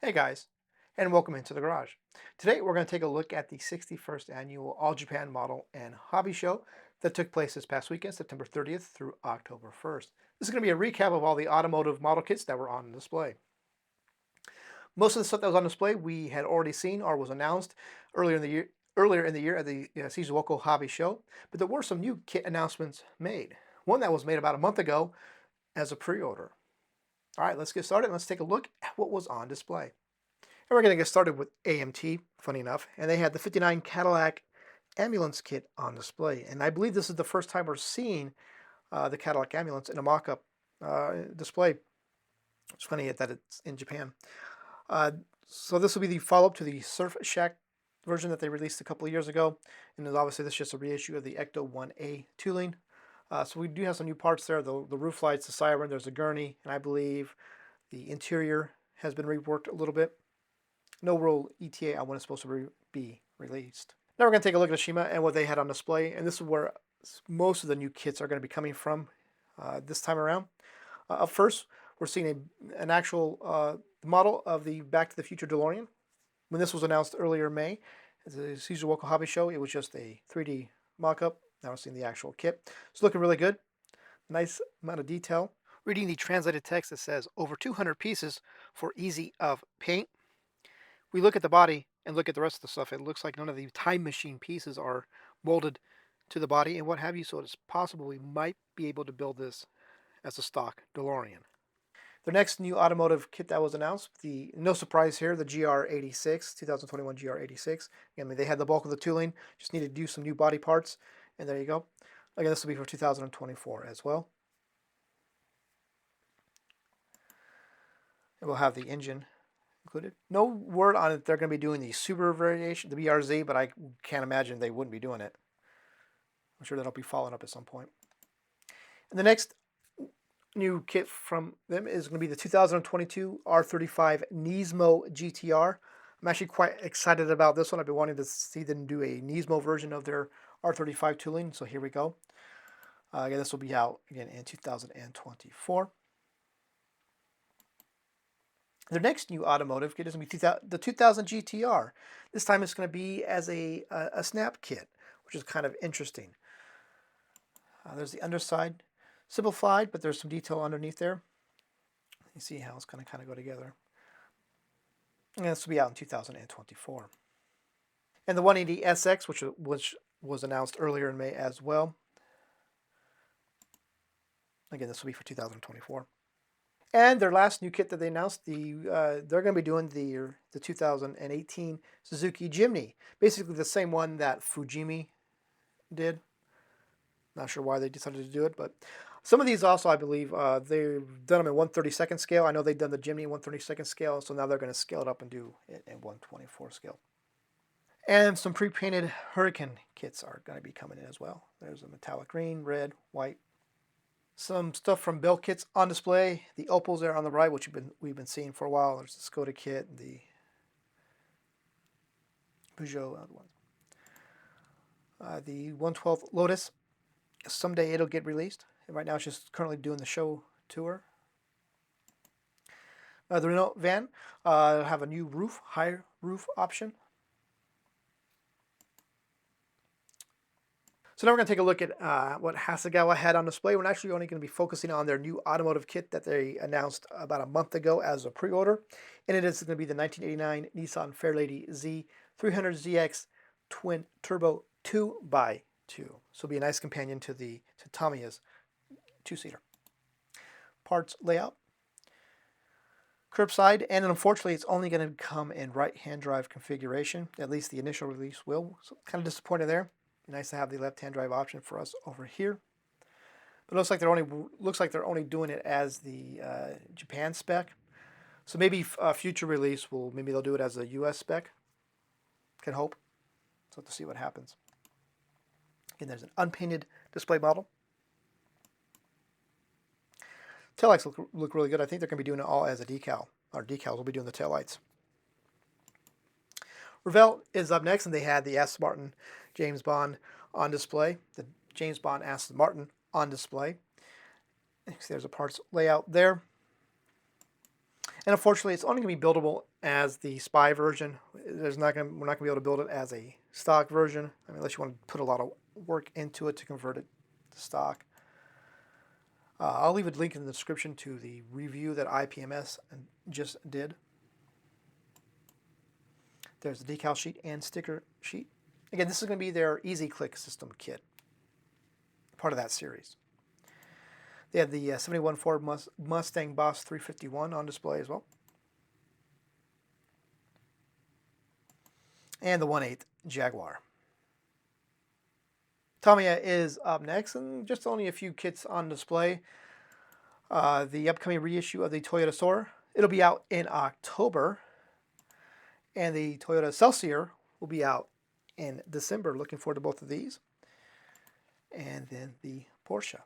Hey guys, and welcome into the garage. Today we're going to take a look at the 61st annual All Japan Model and Hobby Show that took place this past weekend, September 30th through October 1st. This is going to be a recap of all the automotive model kits that were on display. Most of the stuff that was on display we had already seen or was announced earlier in the year. Earlier in the year at the Suzuki Hobby Show, but there were some new kit announcements made. One that was made about a month ago as a pre-order. All right, let's get started. Let's take a look at what was on display. And we're going to get started with AMT, funny enough, and they had the 59 Cadillac ambulance kit on display. And I believe this is the first time we're seeing the Cadillac ambulance in a mock-up display. It's funny that it's in Japan. So this will be the follow-up to the Surf Shack version that they released a couple of years ago. And then obviously this is just a reissue of the Ecto 1A tooling. So we do have some new parts there, the roof lights, the siren, there's a gurney, and I believe the interior has been reworked a little bit. No real ETA on when it's supposed to be released. Now we're going to take a look at Shima and what they had on display, and this is where most of the new kits are going to be coming from this time around. Up first, we're seeing an actual model of the Back to the Future DeLorean. When this was announced earlier in May at the Suzuki Hobby Show, it was just a 3D mock-up. Now we're seeing the actual kit. It's looking really good. Nice amount of detail. Reading the translated text, it says over 200 pieces for easy of paint. We look at the body and look at the rest of the stuff. It looks like none of the time machine pieces are molded to the body and what have you, so it's possible we might be able to build this as a stock DeLorean. The next new automotive kit that was announced, no surprise here, the GR86, 2021 GR86. I mean, they had the bulk of the tooling, just needed to do some new body parts, and there you go. Again, this will be for 2024 as well. And we'll have the engine included. No word on it they're going to be doing the Subaru variation, the BRZ, but I can't imagine they wouldn't be doing it. I'm sure that'll be following up at some point. And the next new kit from them is going to be the 2022 R35 Nismo GTR. I'm actually quite excited about this one. I've been wanting to see them do a Nismo version of their R35 tooling, so here we go. Again, this will be out again in 2024. Their next new automotive kit is going to be the 2000 GTR. This time it's going to be as a snap kit, which is kind of interesting. There's the underside, simplified, but there's some detail underneath there. You see how it's going to kind of go together. And this will be out in 2024. And the 180 SX, which was announced earlier in May as well. Again, this will be for 2024. And their last new kit that they announced, they're going to be doing the 2018 Suzuki Jimny. Basically the same one that Fujimi did. Not sure why they decided to do it, but some of these also, I believe, they've done them in 1/32 scale. I know they've done the Jimny in 1/32 scale, so now they're going to scale it up and do it in 1/24 scale. And some pre-painted Hurricane kits are going to be coming in as well. There's a metallic green, red, white. Some stuff from Bel Kits on display. The Opals there on the right, which we've been seeing for a while. There's the Skoda kit, and the Peugeot other ones. The 112 Lotus. Someday it'll get released. Right now it's just currently doing the show tour. The Renault van have a new roof, high roof option. So now we're going to take a look at what Hasagawa had on display. We're actually only going to be focusing on their new automotive kit that they announced about a month ago as a pre-order. And it is going to be the 1989 Nissan Fairlady Z 300ZX Twin Turbo 2x2. So it'll be a nice companion to Tamiya's two-seater. Parts layout. Curbside, and unfortunately it's only going to come in right-hand drive configuration. At least the initial release will. So kind of disappointed there. Nice to have the left-hand drive option for us over here. But it looks like they're only doing it as the Japan spec. So maybe a future release maybe they'll do it as a US spec. Can hope. So to see what happens. Again, there's an unpainted display model. Taillights look really good. I think they're going to be doing it all as a decal. Our decals will be doing the taillights. Revell is up next, and they had the Aston Martin James Bond on display. The James Bond Aston Martin on display. There's a parts layout there. And unfortunately, it's only going to be buildable as the Spy version. We're not going to be able to build it as a stock version. I mean, unless you want to put a lot of work into it to convert it to stock. I'll leave a link in the description to the review that IPMS just did. There's the decal sheet and sticker sheet. Again, this is going to be their Easyclick system kit, part of that series. They have the 71 Ford Mustang Boss 351 on display as well. And the 1/8 Jaguar. Tamiya is up next, and just only a few kits on display. The upcoming reissue of the Toyota Soarer, it'll be out in October. And the Toyota Celsior will be out in December. Looking forward to both of these. And then the Porsche.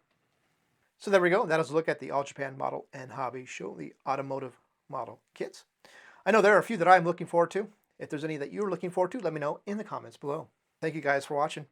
So there we go. That is a look at the All Japan Model and Hobby Show, the automotive model kits. I know there are a few that I'm looking forward to. If there's any that you're looking forward to, let me know in the comments below. Thank you guys for watching.